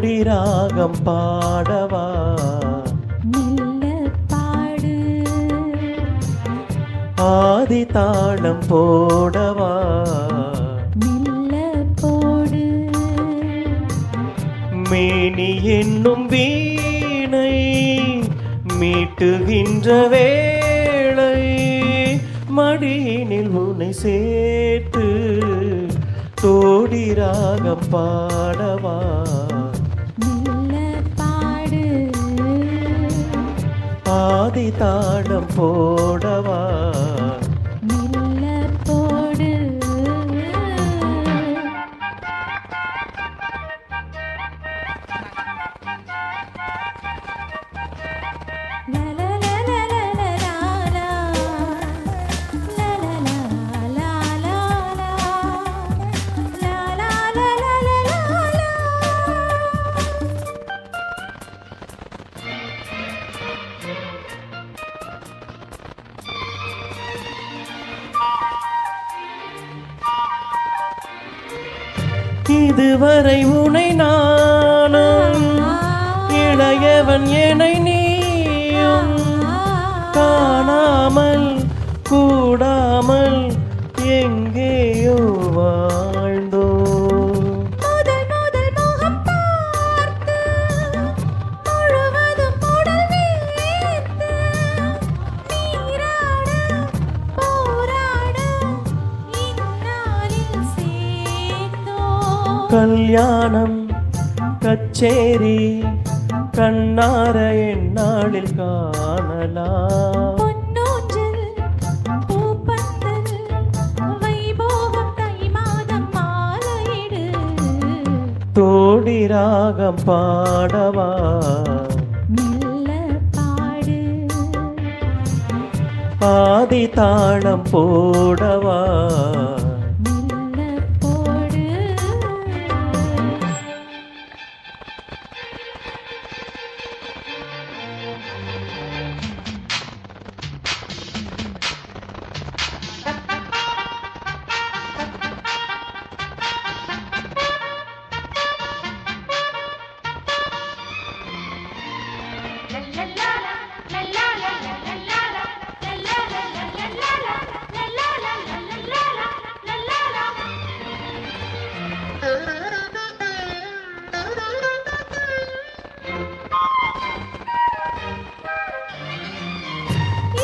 தோடி ராகம் பாடவா மெல்ல பாடு ஆதி தாளம் போடவா மெல்ல போடு மேனி என்னும் வீணை மீட்டுகின்ற வேளை மடியினில் உன்னை சேர்த்து தோடி ராகம் பாடவா மெல்ல பாடு ஆதி தாளம் போடவா மெல்ல போடு இதுவரை உனை நானும் இளையவன் என நீயும் காணாமல் கூடாமல் எங்கேயோ வாழ்ந்தோ முதல் முதல் முகம் பார்த்து முழுவதும் உடல் வேர்த்து நீராட போராட இந்நாளில் சேர்ந்தோம் கல்யாணம் கச்சேரி கண்ணார எந்நாளில் காணலாம் பொன்னூஞ்சல் பூப்பந்தல் வைபோகம் தை மாதம் மாலையிடு தோடி ராகம் பாடவா மெல்ல பாடு ஆதி தாளம் போடவா மெல்ல போடு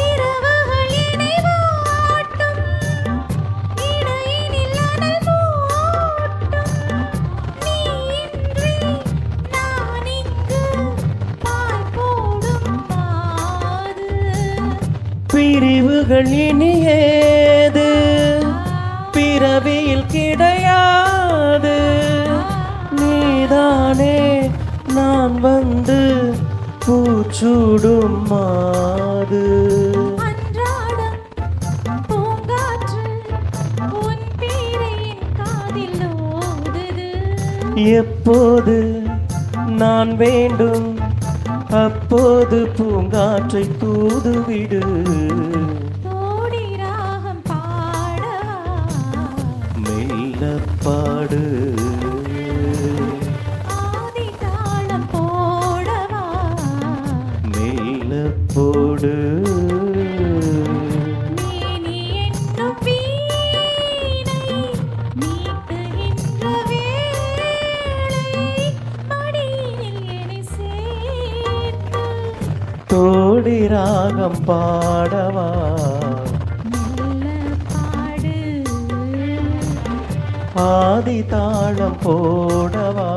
இரவுகள் இணை வாட்டும் இடையினில் அனல் மூட்டும் நீ இன்றி நான் இங்கு பாய் போடும் மாது பிரிவுகள் இனி ஏது பிறவியில் கிடையாது நீதானே நான் வந்து பூச்சூடும் மாது அன்றாடம் பூங்காற்று உன் பேரை என் காதில் ஓதுது எப்போது நான் வேண்டும் அப்போது பூங்காற்றை தூதுவிடு தோடி ராகம் பாடவா மெல்ல பாடு ஆதி தாளம் போடவா மெல்ல போடு மேனி என்னும் வீணை மீட்டுகின்ற வேளை மடியினில் என்னை சேர்த்து தோடி ராகம் பாடவா மெல்ல பாடு ஆதி தாளம் போடவா